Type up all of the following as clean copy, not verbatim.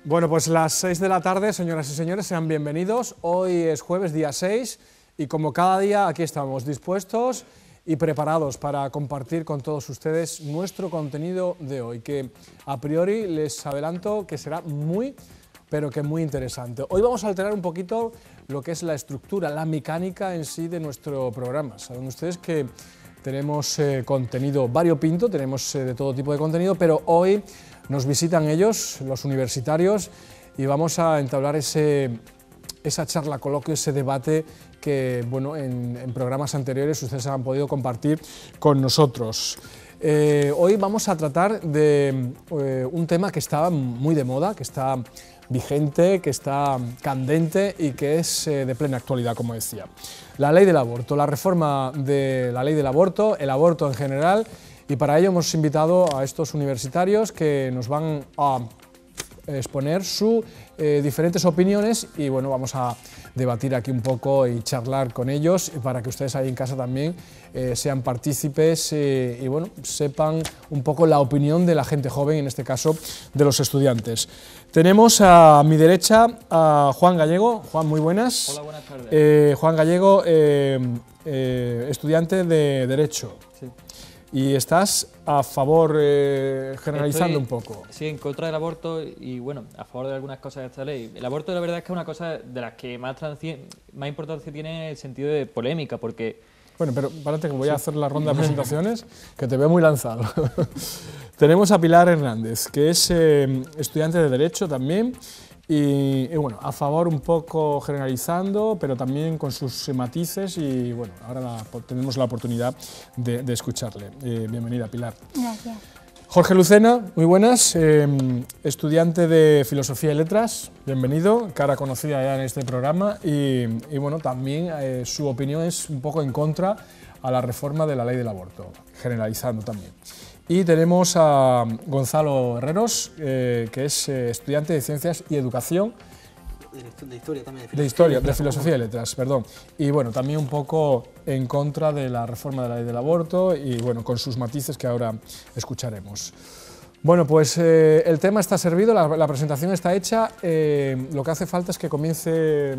Bueno, pues las 6 de la tarde, señoras y señores, sean bienvenidos. Hoy es jueves, día 6, y como cada día aquí estamos dispuestos y preparados para compartir con todos ustedes nuestro contenido de hoy, que a priori les adelanto que será muy, pero que muy interesante. Hoy vamos a alterar un poquito lo que es la estructura, la mecánica en sí de nuestro programa. Saben ustedes que tenemos contenido variopinto, tenemos de todo tipo de contenido, pero hoy nos visitan ellos, los universitarios, y vamos a entablar esa charla, coloquio, ese debate que bueno, en programas anteriores ustedes han podido compartir con nosotros. Hoy vamos a tratar de un tema que está muy de moda, que está vigente, que está candente y que es de plena actualidad, como decía. La ley del aborto, la reforma de la ley del aborto, el aborto en general. Y para ello hemos invitado a estos universitarios que nos van a exponer sus diferentes opiniones y bueno, vamos a debatir aquí un poco y charlar con ellos para que ustedes ahí en casa también sean partícipes y bueno, sepan un poco la opinión de la gente joven, en este caso de los estudiantes. Tenemos a mi derecha a Juan Gallego. Juan, muy buenas. Hola, buenas tardes. Juan Gallego, estudiante de Derecho. Sí. Y estás a favor, generalizando un poco. Sí, en contra del aborto y bueno, a favor de algunas cosas de esta ley. El aborto la verdad es que es una cosa de las que más importancia tiene en el sentido de polémica, porque... Bueno, pero párate que voy a hacer la ronda de presentaciones, que te veo muy lanzado. Tenemos a Pilar Hernández, que es estudiante de Derecho también, y bueno, a favor un poco generalizando, pero también con sus matices y bueno, ahora tenemos la oportunidad de escucharle. Bienvenida, Pilar. Gracias. Jorge Lucena, muy buenas, estudiante de Filosofía y Letras, bienvenido, cara conocida ya en este programa y bueno, también su opinión es un poco en contra a la reforma de la ley del aborto, generalizando también. Y tenemos a Gonzalo Herreros, que es estudiante de Ciencias y Educación. De Historia también. De Filosofía y Letras, perdón. Y bueno, también un poco en contra de la reforma de la ley del aborto y bueno, con sus matices que ahora escucharemos. Bueno, pues el tema está servido, la presentación está hecha. Lo que hace falta es que comience...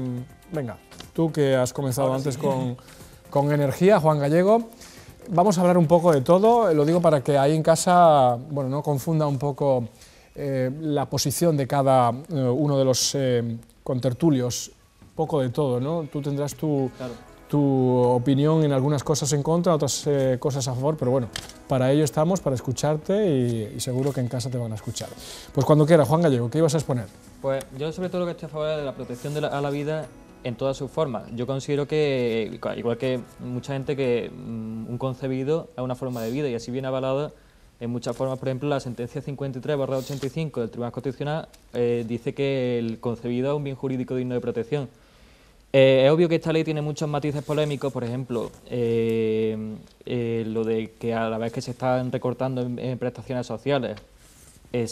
venga, tú que has comenzado ahora antes sí. con energía, Juan Gallego. Vamos a hablar un poco de todo, lo digo para que ahí en casa bueno, no confunda un poco la posición de cada uno de los contertulios, poco de todo, ¿no? Tú tendrás tu opinión en algunas cosas en contra, otras cosas a favor, pero bueno, para ello estamos, para escucharte y seguro que en casa te van a escuchar. Pues cuando quieras, Juan Gallego, ¿qué ibas a exponer? Pues yo sobre todo lo que estoy a favor es de la protección a la vida en todas sus formas. Yo considero que, igual que mucha gente, que un concebido es una forma de vida y así viene avalada en muchas formas. Por ejemplo, la sentencia 53/85 del Tribunal Constitucional dice que el concebido es un bien jurídico digno de protección. Es obvio que esta ley tiene muchos matices polémicos, por ejemplo, lo de que a la vez que se están recortando en prestaciones sociales, no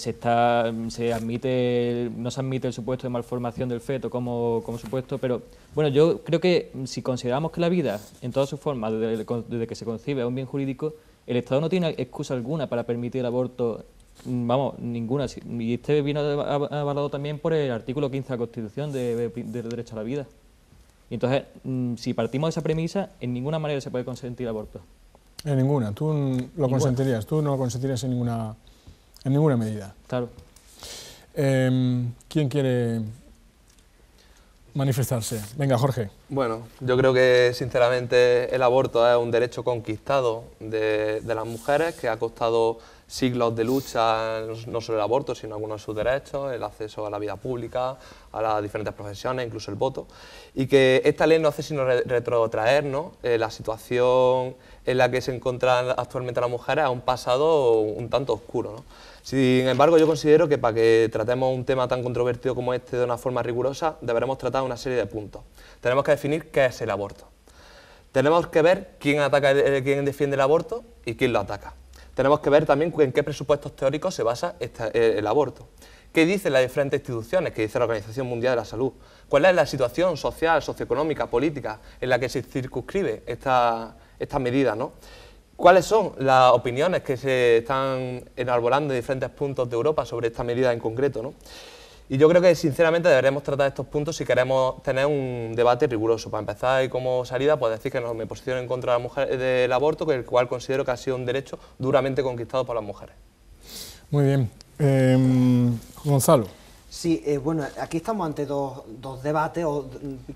se admite el supuesto de malformación del feto como supuesto, pero bueno, yo creo que si consideramos que la vida, en todas sus formas, desde que se concibe, es un bien jurídico, el Estado no tiene excusa alguna para permitir el aborto, vamos, ninguna, y este viene avalado también por el artículo 15 de la Constitución del derecho a la vida. Y entonces, si partimos de esa premisa, en ninguna manera se puede consentir aborto. En ninguna, tú lo consentirías, tú no lo consentirías en ninguna medida. Claro. ¿Quién quiere manifestarse? Venga, Jorge. Bueno, yo creo que sinceramente el aborto es un derecho conquistado de las mujeres que ha costado siglos de lucha, no solo el aborto, sino algunos de sus derechos, el acceso a la vida pública, a las diferentes profesiones, incluso el voto, y que esta ley no hace sino retrotraernos la situación en la que se encuentran actualmente las mujeres a un pasado un tanto oscuro, ¿no? Sin embargo, yo considero que para que tratemos un tema tan controvertido como este de una forma rigurosa, deberemos tratar una serie de puntos. Tenemos que definir qué es el aborto. Tenemos que ver quién defiende el aborto y quién lo ataca. Tenemos que ver también en qué presupuestos teóricos se basa el aborto. ¿Qué dicen las diferentes instituciones? ¿Qué dice la Organización Mundial de la Salud? ¿Cuál es la situación social, socioeconómica, política en la que se circunscribe esta medida, ¿no? ¿Cuáles son las opiniones que se están enarbolando en diferentes puntos de Europa sobre esta medida en concreto, ¿no? Y yo creo que sinceramente deberemos tratar estos puntos si queremos tener un debate riguroso. Para empezar y como salida, pues decir que no me posiciono en contra de la mujer, del aborto, que el cual considero que ha sido un derecho duramente conquistado por las mujeres. Muy bien. Gonzalo. Sí, bueno, aquí estamos ante dos debates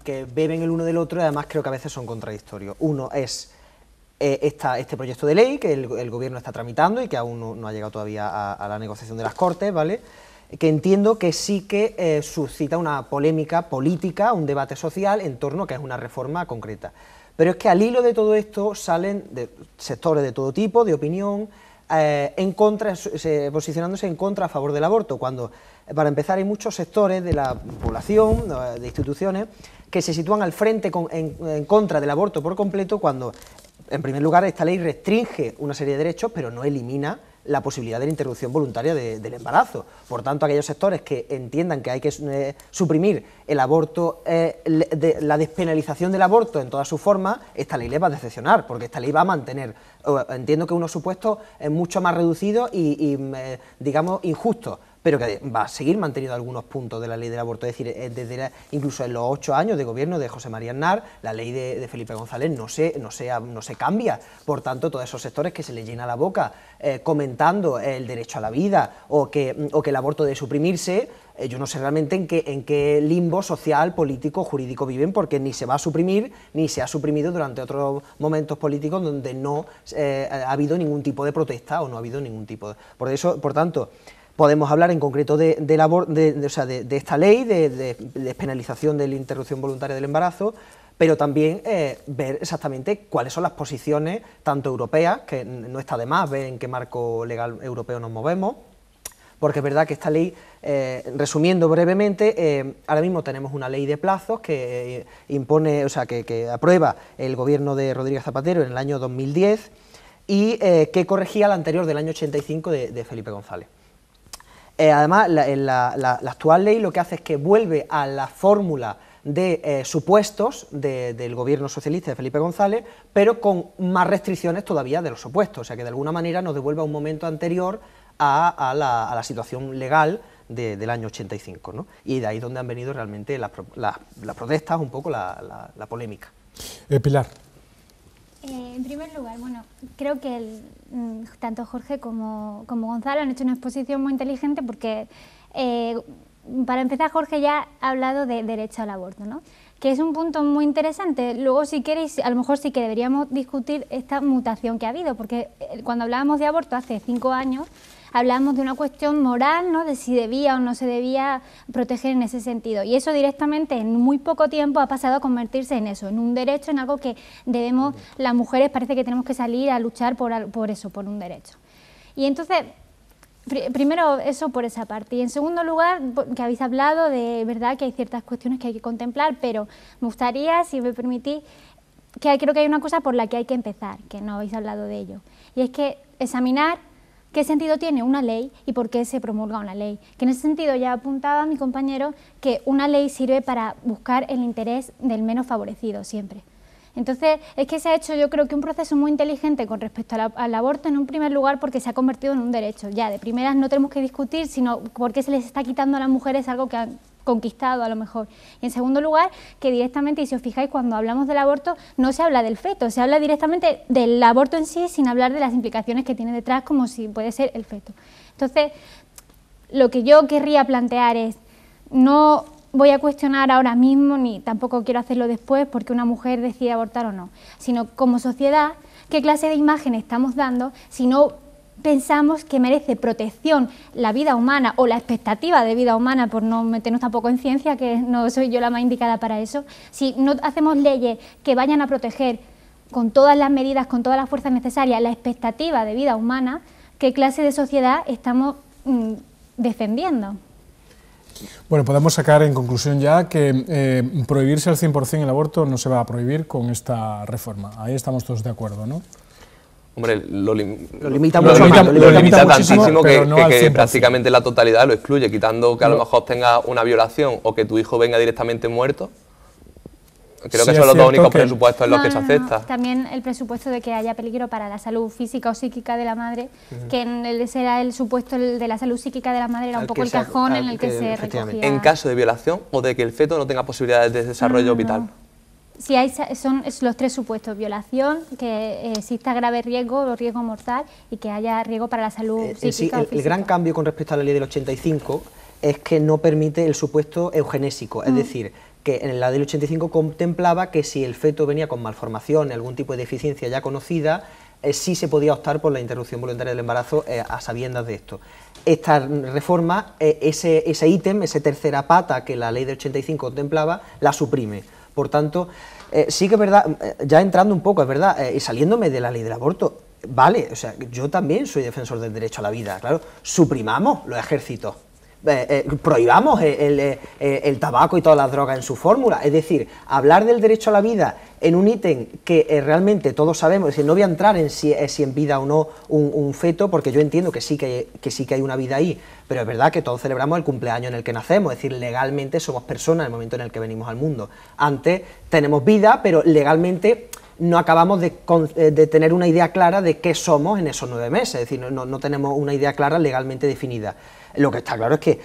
que beben el uno del otro y además creo que a veces son contradictorios. Uno es este proyecto de ley que el Gobierno está tramitando y que aún no ha llegado todavía a la negociación de las Cortes, ¿vale?, que entiendo que sí que suscita una polémica política, un debate social en torno a que es una reforma concreta. Pero es que al hilo de todo esto salen sectores de todo tipo, de opinión, posicionándose en contra a favor del aborto, cuando, para empezar, hay muchos sectores de la población, de instituciones, que se sitúan al frente en contra del aborto por completo, cuando, en primer lugar, esta ley restringe una serie de derechos, pero no elimina la posibilidad de la interrupción voluntaria del embarazo. Por tanto, aquellos sectores que entiendan que hay que suprimir el aborto, la despenalización del aborto en todas sus formas, esta ley les va a decepcionar, porque esta ley va a mantener, entiendo que unos supuestos mucho más reducidos y digamos, injustos, pero que va a seguir manteniendo algunos puntos de la ley del aborto, es decir, incluso en los 8 años de gobierno de José María Aznar, la ley de Felipe González no se cambia. Por tanto, todos esos sectores que se les llena la boca comentando el derecho a la vida o que el aborto debe suprimirse, yo no sé realmente en qué limbo social, político, jurídico viven, porque ni se va a suprimir, ni se ha suprimido durante otros momentos políticos donde no ha habido ningún tipo de protesta o no ha habido ningún tipo de... Por tanto, podemos hablar en concreto de esta ley de despenalización de la interrupción voluntaria del embarazo, pero también ver exactamente cuáles son las posiciones, tanto europeas, que no está de más ver en qué marco legal europeo nos movemos, porque es verdad que esta ley, resumiendo brevemente, ahora mismo tenemos una ley de plazos que impone, que aprueba el gobierno de Rodríguez Zapatero en el año 2010 y que corregía la anterior del año 85 de Felipe González. Además, la actual ley lo que hace es que vuelve a la fórmula de supuestos del gobierno socialista de Felipe González, pero con más restricciones todavía de los supuestos, o sea que de alguna manera nos devuelve a un momento anterior a la situación legal del año 85, ¿no? Y de ahí donde han venido realmente las protestas, un poco la polémica. Pilar. En primer lugar, bueno, creo que tanto Jorge como Gonzalo han hecho una exposición muy inteligente porque, para empezar, Jorge ya ha hablado de derecho al aborto, ¿no?, que es un punto muy interesante. Luego, si queréis, a lo mejor sí que deberíamos discutir esta mutación que ha habido, porque cuando hablábamos de aborto hace 5 años, hablábamos de una cuestión moral, ¿no?, de si debía o no se debía proteger en ese sentido. Y eso directamente, en muy poco tiempo, ha pasado a convertirse en eso, en un derecho, en algo que debemos, las mujeres parece que tenemos que salir a luchar por eso, por un derecho. Y entonces, primero eso por esa parte. Y en segundo lugar, que habéis hablado de verdad que hay ciertas cuestiones que hay que contemplar, pero me gustaría, si me permitís, que creo que hay una cosa por la que hay que empezar, que no habéis hablado de ello, y es que examinar ¿qué sentido tiene una ley y por qué se promulga una ley? Que en ese sentido ya apuntaba mi compañero que una ley sirve para buscar el interés del menos favorecido siempre. Entonces, es que se ha hecho, yo creo que un proceso muy inteligente con respecto al aborto, en un primer lugar porque se ha convertido en un derecho. Ya, de primeras no tenemos que discutir, sino por qué se les está quitando a las mujeres algo que han conquistado a lo mejor. Y en segundo lugar, que directamente, y si os fijáis, cuando hablamos del aborto, no se habla del feto, se habla directamente del aborto en sí, sin hablar de las implicaciones que tiene detrás, como si puede ser el feto. Entonces, lo que yo querría plantear es, no voy a cuestionar ahora mismo, ni tampoco quiero hacerlo después, porque una mujer decide abortar o no, sino como sociedad, qué clase de imagen estamos dando si no pensamos que merece protección la vida humana o la expectativa de vida humana, por no meternos tampoco en ciencia, que no soy yo la más indicada para eso, si no hacemos leyes que vayan a proteger con todas las medidas, con todas las fuerzas necesarias, la expectativa de vida humana, ¿qué clase de sociedad estamos defendiendo? Bueno, podemos sacar en conclusión ya que prohibirse al 100% el aborto no se va a prohibir con esta reforma. Ahí estamos todos de acuerdo, ¿no? Hombre, lo limita tantísimo que prácticamente la totalidad lo excluye, quitando que a lo mejor tenga una violación o que tu hijo venga directamente muerto. Creo Sí, que es son los dos cierto únicos que- presupuestos en los que se acepta. También el presupuesto de que haya peligro para la salud física o psíquica de la madre, que ese era el supuesto de la salud psíquica de la madre, era un Al poco que el se- cajón al en el que se efectivamente. recogía. En caso de violación o de que el feto no tenga posibilidades de desarrollo vital. Si hay, son los tres supuestos: violación, que exista grave riesgo o riesgo mortal y que haya riesgo para la salud Sí, psíquica o el física. gran cambio con respecto a la ley del 85 es que no permite el supuesto eugenésico, es decir, que en la ley del 85 contemplaba que si el feto venía con malformación, algún tipo de deficiencia ya conocida, sí se podía optar por la interrupción voluntaria del embarazo a sabiendas de esto. Esta reforma, ese ítem, esa tercera pata que la ley del 85 contemplaba, la suprime. Por tanto, sí que es verdad, ya entrando un poco, es verdad, y saliéndome de la ley del aborto, vale, o sea, yo también soy defensor del derecho a la vida, claro, suprimamos los ejércitos. Prohibamos el tabaco y todas las drogas en su fórmula, es decir, hablar del derecho a la vida en un ítem que realmente todos sabemos, es decir, no voy a entrar en si en vida o no un feto, porque yo entiendo que sí que hay una vida ahí, pero es verdad que todos celebramos el cumpleaños en el que nacemos, es decir, legalmente somos personas en el momento en el que venimos al mundo. Antes tenemos vida, pero legalmente no acabamos de tener una idea clara de qué somos en esos 9 meses, es decir, no tenemos una idea clara legalmente definida. Lo que está claro es que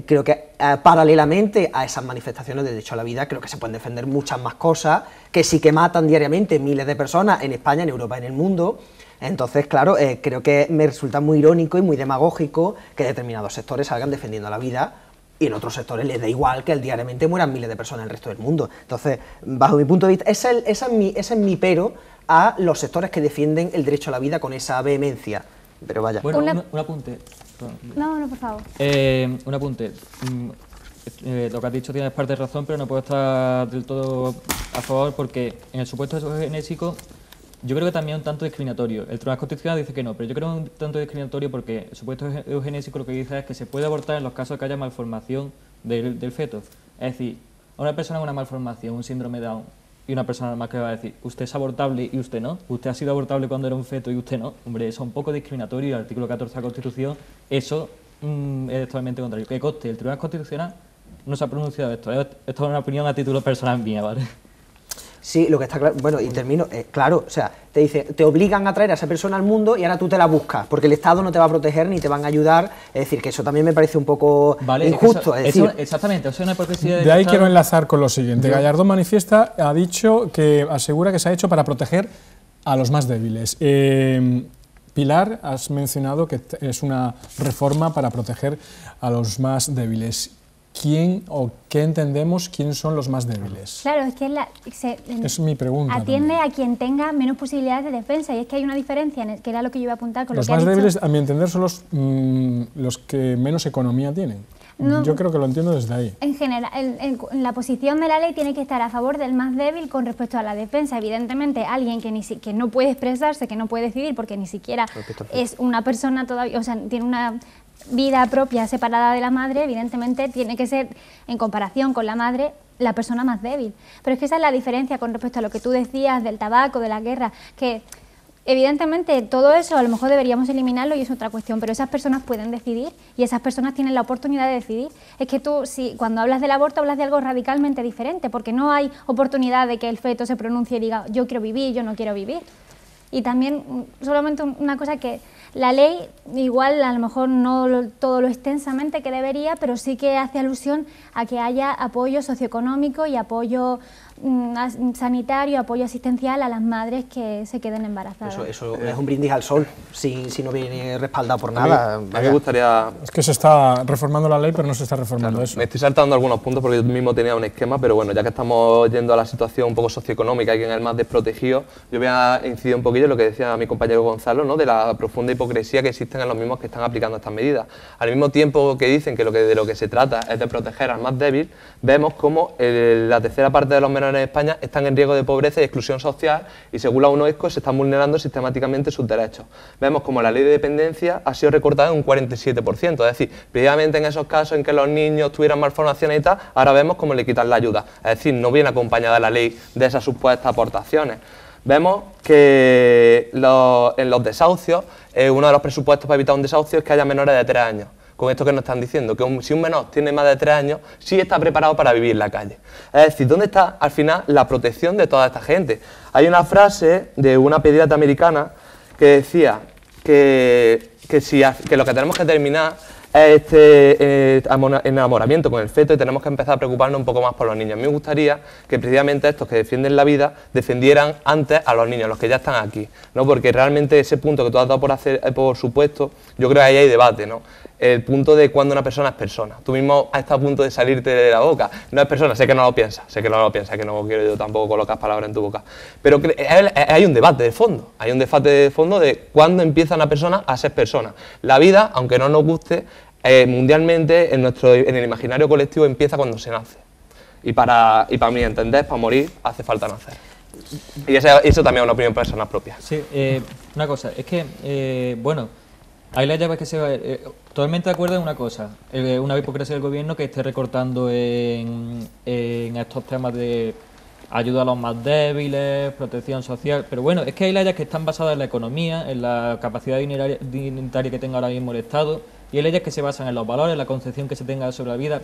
creo que paralelamente a esas manifestaciones de derecho a la vida, creo que se pueden defender muchas más cosas que sí que matan diariamente miles de personas en España, en Europa, en el mundo. Entonces, claro, creo que me resulta muy irónico y muy demagógico que determinados sectores salgan defendiendo la vida y en otros sectores les da igual que diariamente mueran miles de personas en el resto del mundo. Entonces, bajo mi punto de vista, ese es mi pero a los sectores que defienden el derecho a la vida con esa vehemencia. Pero vaya. Bueno, Una- un apunte. No, por favor. Un apunte. Lo que has dicho tienes parte de razón, pero no puedo estar del todo a favor porque en el supuesto eugenésico yo creo que también es un tanto discriminatorio. El Tribunal Constitucional dice que no, pero yo creo que es un tanto discriminatorio porque el supuesto eugenésico lo que dice es que se puede abortar en los casos que haya malformación del feto. Es decir, a una persona con una malformación, un síndrome de Down, y una persona normal que va a decir, usted es abortable y usted no, usted ha sido abortable cuando era un feto y usted no. Hombre, eso es un poco discriminatorio y el artículo 14 de la Constitución, eso es totalmente contrario. Que conste, el Tribunal Constitucional no se ha pronunciado de esto, esto es una opinión a título personal mía, ¿vale? Sí, lo que está claro, bueno, y termino, claro, o sea, te dice, te obligan a traer a esa persona al mundo y ahora tú te la buscas, porque el Estado no te va a proteger ni te van a ayudar, es decir, que eso también me parece un poco Vale, injusto, es decir, exactamente, eso es una hipocresía del De ahí Estado. quiero enlazar con lo siguiente. Gallardón manifiesta, ha dicho que asegura que se ha hecho para proteger a los más débiles. Pilar, has mencionado que es una reforma para proteger a los más débiles. ¿Quién o qué entendemos quiénes son los más débiles? Claro, es que Es mi pregunta. atiende también. a quien tenga menos posibilidades de defensa, y es que hay una diferencia, que era lo que yo iba a apuntar con Los lo que más ha dicho. débiles, a mi entender, son los que menos economía tienen. No. Yo creo que lo entiendo desde ahí. En general, en la posición de la ley tiene que estar a favor del más débil con respecto a la defensa. Evidentemente, alguien que no puede expresarse, que no puede decidir, porque ni siquiera es una persona todavía, o sea, tiene una vida propia separada de la madre, evidentemente tiene que ser, en comparación con la madre, la persona más débil. Pero es que esa es la diferencia con respecto a lo que tú decías del tabaco, de la guerra, que evidentemente todo eso a lo mejor deberíamos eliminarlo y es otra cuestión, pero esas personas pueden decidir y esas personas tienen la oportunidad de decidir. Es que tú, cuando hablas del aborto, hablas de algo radicalmente diferente, porque no hay oportunidad de que el feto se pronuncie y diga yo quiero vivir, yo no quiero vivir. Y también, solamente una cosa, que la ley, igual a lo mejor no todo lo extensamente que debería, pero sí que hace alusión a que haya apoyo socioeconómico y apoyo sanitario, apoyo asistencial a las madres que se queden embarazadas. eso es un brindis al sol, si no viene respaldado por nada. A mí me gustaría... Es que se está reformando la ley, pero no se está reformando eso. Me estoy saltando algunos puntos porque yo mismo tenía un esquema, pero bueno, ya que estamos yendo a la situación un poco socioeconómica y quién es el más desprotegido, yo voy a incidir un poquillo en lo que decía mi compañero Gonzalo, ¿no?, de la profunda hipocresía que existen en los mismos que están aplicando estas medidas. Al mismo tiempo que dicen que de lo que se trata es de proteger al más débil, vemos como la tercera parte de los menores en España están en riesgo de pobreza y exclusión social y según la UNESCO se están vulnerando sistemáticamente sus derechos. Vemos como la ley de dependencia ha sido recortada en un 47%, es decir, previamente en esos casos en que los niños tuvieran malformaciones y tal, ahora vemos cómo le quitan la ayuda, es decir, no viene acompañada la ley de esas supuestas aportaciones. Vemos que en los desahucios, uno de los presupuestos para evitar un desahucio es que haya menores de 3 años. con esto que nos están diciendo, que si un menor tiene más de 3 años, sí está preparado para vivir en la calle. Es decir, ¿dónde está al final la protección de toda esta gente? Hay una frase de una pediatra americana que decía que lo que tenemos que terminar es este enamoramiento con el feto y tenemos que empezar a preocuparnos un poco más por los niños. A mí me gustaría que precisamente estos que defienden la vida defendieran antes a los niños, los que ya están aquí, ¿no? Porque realmente ese punto que tú has dado por supuesto, yo creo que ahí hay debate, ¿no? El punto de cuando una persona es persona. Tú mismo has estado a punto de salirte de la boca. No es persona, sé que no lo piensas, que no quiero yo tampoco colocar palabras en tu boca. Pero hay un debate de fondo. Hay un debate de fondo de cuándo empieza una persona a ser persona. La vida, aunque no nos guste, mundialmente, en el imaginario colectivo, empieza cuando se nace. Y para mí, entender, para morir, hace falta nacer. Y eso también es una opinión personal propia. Sí, una cosa, es que, bueno, hay las llaves que se... totalmente de acuerdo en una cosa, una hipocresía del gobierno que esté recortando en estos temas de ayuda a los más débiles, protección social, pero bueno, es que hay leyes que están basadas en la economía, en la capacidad dineraria que tenga ahora mismo el Estado, y hay leyes que se basan en los valores, en la concepción que se tenga sobre la vida.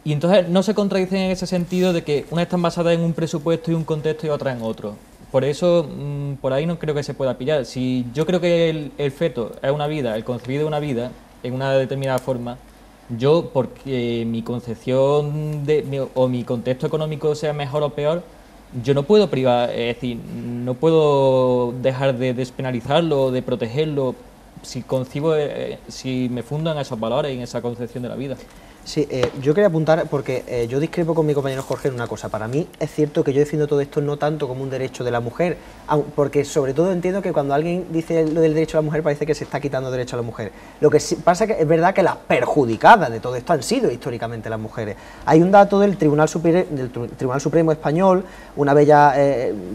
Y entonces no se contradicen en ese sentido de que unas están basadas en un presupuesto y un contexto y otras en otro. Por eso, por ahí no creo que se pueda pillar. Si yo creo que el feto es una vida, el concebido es una vida, en una determinada forma, yo, porque mi concepción o mi contexto económico sea mejor o peor, yo no puedo privar, es decir, no puedo dejar de despenalizarlo o de protegerlo si concibo, si me fundo en esos valores y en esa concepción de la vida. Sí, yo quería apuntar, porque yo discrepo con mi compañero Jorge en una cosa. Para mí es cierto que yo defiendo todo esto no tanto como un derecho de la mujer, porque sobre todo entiendo que cuando alguien dice lo del derecho a la mujer parece que se está quitando derecho a la mujer. Lo que pasa es que es verdad que las perjudicadas de todo esto han sido históricamente las mujeres. Hay un dato del Tribunal Supremo Español, una vez ya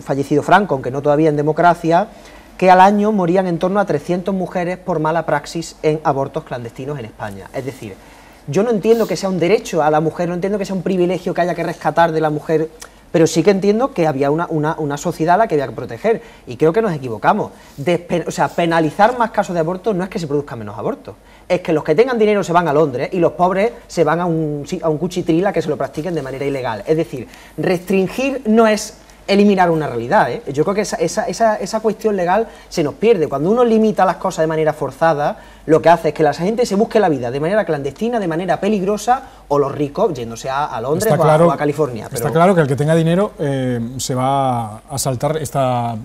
fallecido Franco, aunque no todavía en democracia, que al año morían en torno a 300 mujeres por mala praxis en abortos clandestinos en España. Es decir, yo no entiendo que sea un derecho a la mujer, no entiendo que sea un privilegio que haya que rescatar de la mujer, pero sí que entiendo que había una sociedad a la que había que proteger, y creo que nos equivocamos. O sea, penalizar más casos de aborto no es que se produzcan menos abortos, es que los que tengan dinero se van a Londres y los pobres se van a un cuchitril a que se lo practiquen de manera ilegal. Es decir, restringir no es eliminar una realidad, ¿eh? Yo creo que esa cuestión legal se nos pierde. Cuando uno limita las cosas de manera forzada, lo que hace es que la gente se busque la vida de manera clandestina, de manera peligrosa, o los ricos yéndose a Londres o a California. Está claro que el que tenga dinero se va a saltar esta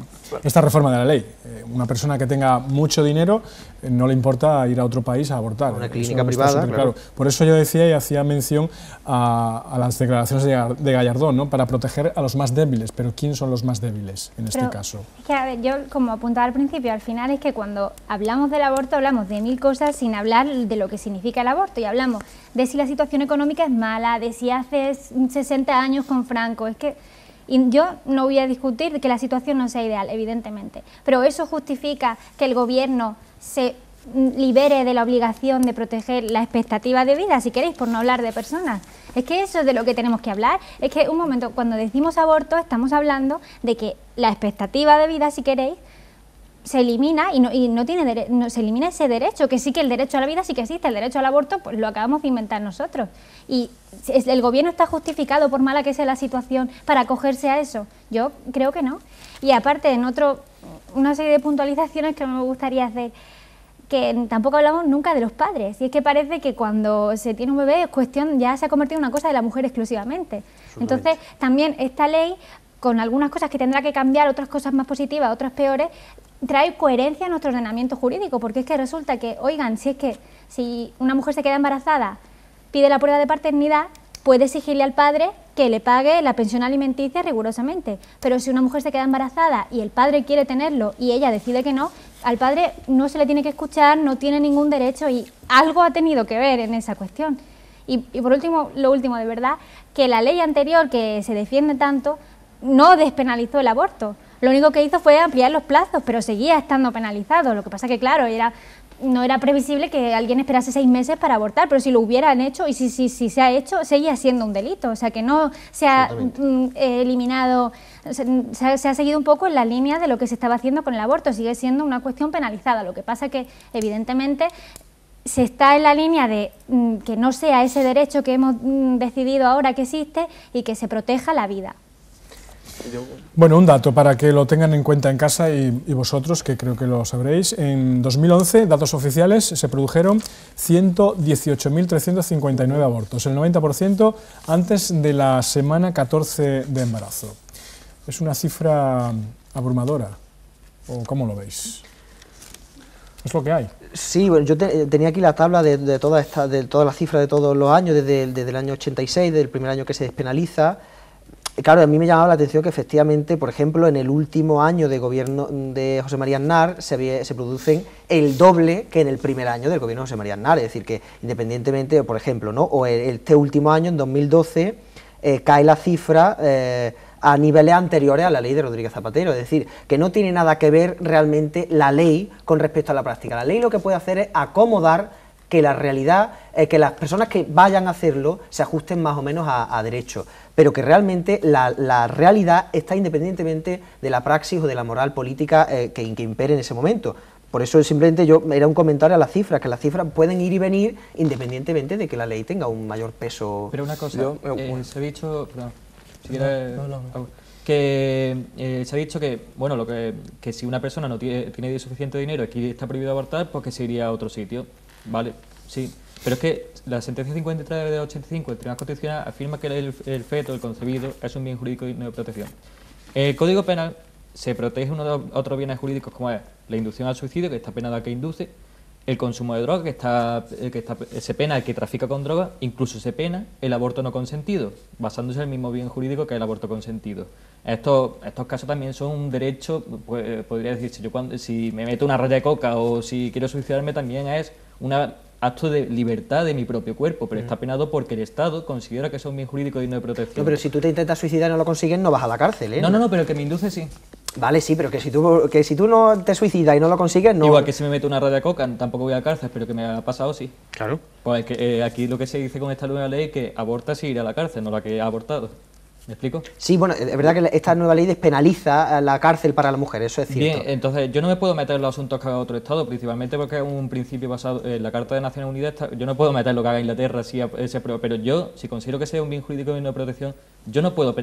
reforma de la ley. Una persona que tenga mucho dinero no le importa ir a otro país a abortar. Una clínica privada, claro. Por eso yo decía y hacía mención a las declaraciones de Gallardón, ¿no? Para proteger a los más débiles. Pero ¿quién son los más débiles en este caso? Es que, a ver, yo como apuntaba al principio, al final es que cuando hablamos del aborto hablamos de mil cosas sin hablar de lo que significa el aborto, y hablamos de si la situación económica es mala, de si hace 60 años con Franco, es que... Y yo no voy a discutir que la situación no sea ideal, evidentemente, pero eso justifica que el gobierno se libere de la obligación de proteger la expectativa de vida, si queréis, por no hablar de personas. Es que eso es de lo que tenemos que hablar. Es que un momento, cuando decimos aborto, estamos hablando de que la expectativa de vida, si queréis, se elimina se elimina ese derecho, que sí, que el derecho a la vida sí que existe, el derecho al aborto pues lo acabamos de inventar nosotros. Y el gobierno está justificado, por mala que sea la situación, para acogerse a eso. Yo creo que no. Y aparte, una serie de puntualizaciones que me gustaría hacer, que tampoco hablamos nunca de los padres, y es que parece que cuando se tiene un bebé es cuestión, ya se ha convertido en una cosa de la mujer exclusivamente. Entonces, también esta ley, con algunas cosas que tendrá que cambiar, otras cosas más positivas, otras peores, trae coherencia a nuestro ordenamiento jurídico, porque es que resulta que, oigan, si una mujer se queda embarazada, pide la prueba de paternidad, puede exigirle al padre que le pague la pensión alimenticia rigurosamente, pero si una mujer se queda embarazada y el padre quiere tenerlo y ella decide que no, al padre no se le tiene que escuchar, no tiene ningún derecho, y algo ha tenido que ver en esa cuestión. Y por último, lo último de verdad, que la ley anterior que se defiende tanto no despenalizó el aborto. Lo único que hizo fue ampliar los plazos, pero seguía estando penalizado. Lo que pasa que, claro, no era previsible que alguien esperase 6 meses para abortar, pero si lo hubieran hecho, y si se ha hecho, seguía siendo un delito. O sea, que no se ha eliminado, se ha seguido un poco en la línea de lo que se estaba haciendo con el aborto. Sigue siendo una cuestión penalizada. Lo que pasa que, evidentemente, se está en la línea de que no sea ese derecho que hemos decidido ahora que existe y que se proteja la vida. Bueno, un dato para que lo tengan en cuenta en casa y vosotros, que creo que lo sabréis. En 2011, datos oficiales, se produjeron 118.359 abortos, el 90% antes de la semana 14 de embarazo. Es una cifra abrumadora, ¿o cómo lo veis? Es lo que hay. Sí, bueno, yo tenía aquí la tabla de todas las cifras de todos los años, desde el año 86, del primer año que se despenaliza. Claro, a mí me llamaba la atención que efectivamente, por ejemplo, en el último año de gobierno de José María Aznar se producen el doble que en el primer año del gobierno de José María Aznar. Es decir, que independientemente, por ejemplo, ¿no? O este último año, en 2012, cae la cifra a niveles anteriores a la ley de Rodríguez Zapatero. Es decir, que no tiene nada que ver realmente la ley con respecto a la práctica. La ley lo que puede hacer es acomodar que la realidad, que las personas que vayan a hacerlo se ajusten más o menos a derecho, pero que realmente la realidad está independientemente de la praxis o de la moral política que impere en ese momento. Por eso simplemente era un comentario a las cifras, que las cifras pueden ir y venir independientemente de que la ley tenga un mayor peso. Pero una cosa, se ha dicho, perdón, si quieres, que se ha dicho que, bueno, que si una persona no tiene suficiente dinero y que está prohibido abortar, pues que se iría a otro sitio. Vale, sí, pero es que la sentencia 53 de 85 del Tribunal Constitucional afirma que el feto, el concebido, es un bien jurídico digno de protección. En el Código Penal se protege otros bienes jurídicos como es la inducción al suicidio, que está penada que induce, el consumo de droga, se pena el que trafica con droga, incluso se pena el aborto no consentido, basándose en el mismo bien jurídico que el aborto consentido. Estos casos también son un derecho, pues, podría decirse, si me meto una raya de coca o si quiero suicidarme, también es un acto de libertad de mi propio cuerpo, pero está penado porque el Estado considera que es un bien jurídico digno de protección. No, pero si tú te intentas suicidar y no lo consigues, no vas a la cárcel, ¿eh? No, pero el que me induce sí. Vale, sí, pero que si tú no te suicidas y no lo consigues, no... Igual que si me meto una raya de coca, tampoco voy a la cárcel, pero que me ha pasado, sí. Claro. Pues aquí lo que se dice con esta nueva ley es que aborta sí ir a la cárcel, no la que ha abortado. ¿Me explico? Sí, bueno, es verdad que esta nueva ley despenaliza la cárcel para la mujer, eso es cierto. Bien, entonces yo no me puedo meter en los asuntos que haga otro Estado, principalmente porque es un principio basado en la Carta de Naciones Unidas. Yo no puedo meter lo que haga Inglaterra, pero yo, si considero que sea un bien jurídico de no protección, yo no puedo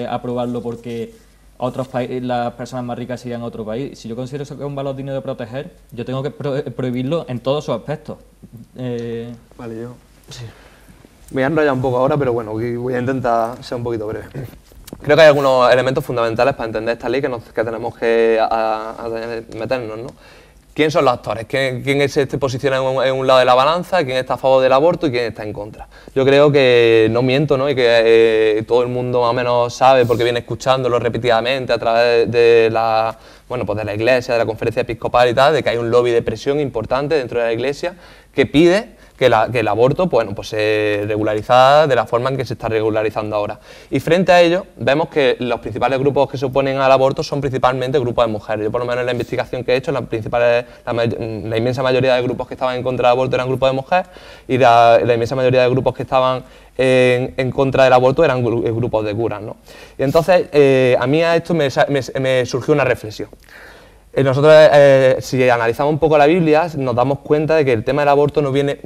aprobarlo porque otros países, las personas más ricas sigan a otro país. Si yo considero eso que es un valor digno de proteger, yo tengo que prohibirlo en todos sus aspectos. Vale, yo... Sí. Me voy a enrollar un poco ahora, pero bueno, voy a intentar ser un poquito breve. Creo que hay algunos elementos fundamentales para entender esta ley que tenemos que meternos, ¿no? ¿Quién son los actores? ¿Quién se posiciona en un lado de la balanza? ¿Quién está a favor del aborto y quién está en contra? Yo creo que no miento, ¿no? Y que todo el mundo más o menos sabe, porque viene escuchándolo repetidamente a través de la Iglesia, de la Conferencia Episcopal y tal, de que hay un lobby de presión importante dentro de la Iglesia que pide que el aborto se regularizara de la forma en que se está regularizando ahora. Y frente a ello, vemos que los principales grupos que se oponen al aborto son principalmente grupos de mujeres. Yo, por lo menos en la investigación que he hecho, la inmensa mayoría de grupos que estaban en contra del aborto eran grupos de mujeres y la inmensa mayoría de grupos que estaban en contra del aborto eran grupos de curas, ¿no? Y entonces, a mí a esto me surgió una reflexión. Nosotros, si analizamos un poco la Biblia, nos damos cuenta de que el tema del aborto no viene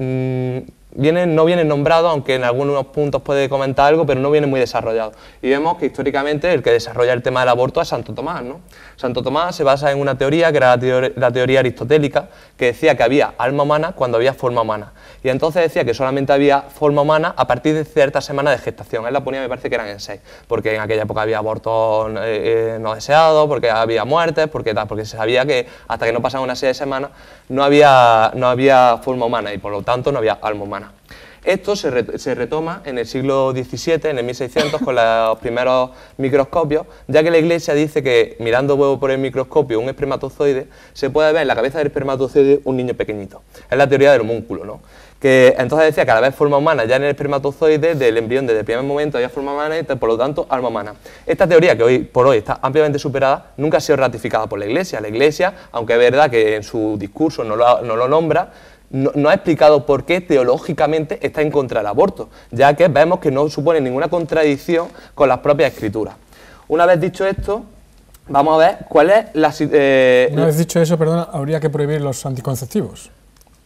nombrado, aunque en algunos puntos puede comentar algo, pero no viene muy desarrollado. Y vemos que históricamente el que desarrolla el tema del aborto es Santo Tomás, ¿no? Santo Tomás se basa en una teoría que era la teoría aristotélica, que decía que había alma humana cuando había forma humana. Y entonces decía que solamente había forma humana a partir de ciertas semanas de gestación. Él la ponía, me parece que eran en 6, porque en aquella época había abortos no deseados, porque había muertes, porque se sabía que hasta que no pasaban una serie de semanas no había forma humana y por lo tanto no había alma humana. Esto se retoma en el siglo XVII, en el 1600, con los primeros microscopios, ya que la Iglesia dice que mirando por el microscopio un espermatozoide, se puede ver en la cabeza del espermatozoide un niño pequeñito. Es la teoría del homúnculo, ¿no? Que entonces decía que a la vez forma humana, ya en el espermatozoide del embrión desde el primer momento había forma humana y por lo tanto alma humana. Esta teoría, que hoy por hoy está ampliamente superada, nunca ha sido ratificada por la Iglesia. La Iglesia, aunque es verdad que en su discurso no lo nombra, no ha explicado por qué teológicamente está en contra del aborto, ya que vemos que no supone ninguna contradicción con las propias escrituras. Una vez dicho esto, vamos a ver cuál es la... Una vez dicho eso, perdona, habría que prohibir los anticonceptivos.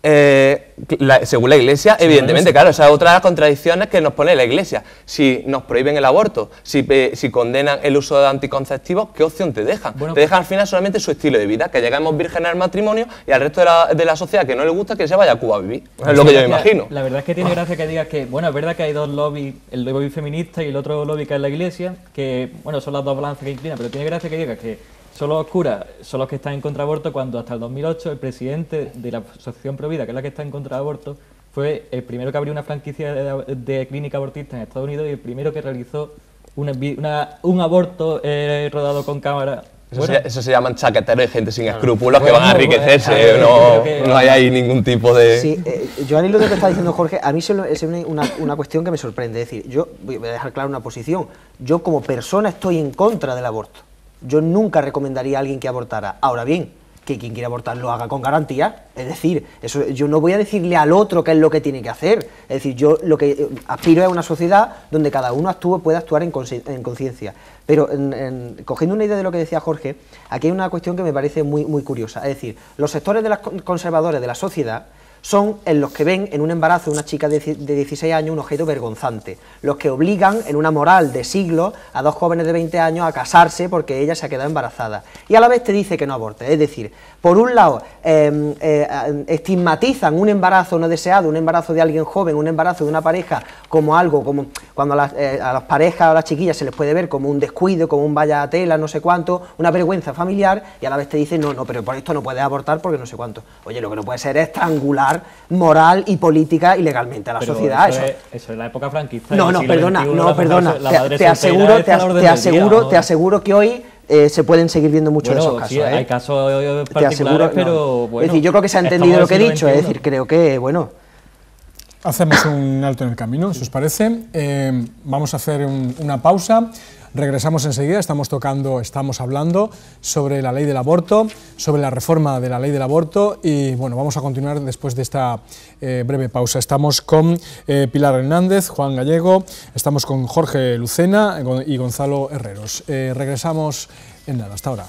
Según la Iglesia, evidentemente, claro, esa es otra de las contradicciones que nos pone la Iglesia. Si nos prohíben el aborto, si condenan el uso de anticonceptivos, ¿qué opción te dejan? Bueno, te dejan al final solamente su estilo de vida, que lleguemos vírgenes al matrimonio y al resto de la sociedad que no le gusta que se vaya a Cuba a vivir. Es lo que yo me imagino. La verdad es que tiene gracia que digas que, bueno, es verdad que hay dos lobbies, el lobby feminista y el otro lobby que es la Iglesia, que, bueno, son las dos balanzas que inclinan, pero tiene gracia que digas que solo los curas son los que están en contra de aborto, cuando hasta el 2008 el presidente de la Asociación Provida, que es la que está en contra de aborto, fue el primero que abrió una franquicia de clínica abortista en Estados Unidos y el primero que realizó un aborto rodado con cámara. Eso se llaman chaqueteros y gente sin escrúpulos que van a enriquecerse. No hay ahí ningún tipo de... Sí, yo al hilo de lo que está diciendo Jorge, a mí es una cuestión que me sorprende. Es decir, yo voy a dejar clara una posición. Yo como persona estoy en contra del aborto. Yo nunca recomendaría a alguien que abortara. Ahora bien, que quien quiera abortar lo haga con garantía. Es decir, yo no voy a decirle al otro qué es lo que tiene que hacer. Es decir, yo lo que aspiro es a una sociedad donde cada uno pueda actuar en conciencia. Pero cogiendo una idea de lo que decía Jorge, aquí hay una cuestión que me parece muy, muy curiosa. Es decir, los sectores de los conservadores de la sociedad son en los que ven en un embarazo de una chica de 16 años un objeto vergonzante, los que obligan en una moral de siglos a dos jóvenes de 20 años a casarse porque ella se ha quedado embarazada y a la vez te dice que no aborte. Es decir, por un lado estigmatizan un embarazo no deseado, un embarazo de alguien joven, un embarazo de una pareja como algo, como cuando a las parejas o a las chiquillas se les puede ver como un descuido, como un vaya a tela, no sé cuánto, una vergüenza familiar, y a la vez te dicen no, pero por esto no puedes abortar porque no sé cuánto. Oye, lo que no puede ser es estrangular moral y política y legalmente a la sociedad. Eso es la época franquista. No, perdona. Te aseguro que hoy se pueden seguir viendo muchos de esos casos. Sí, hay casos particulares, pero bueno. Es decir, yo creo que se ha entendido lo que he dicho, es decir, creo que, bueno. Hacemos un alto en el camino, si os parece. Vamos a hacer una pausa. Regresamos enseguida, estamos hablando sobre la ley del aborto, sobre la reforma de la ley del aborto y bueno, vamos a continuar después de esta breve pausa. Estamos con Pilar Hernández, Juan Gallego, estamos con Jorge Lucena y Gonzalo Herreros. Regresamos en nada, hasta ahora.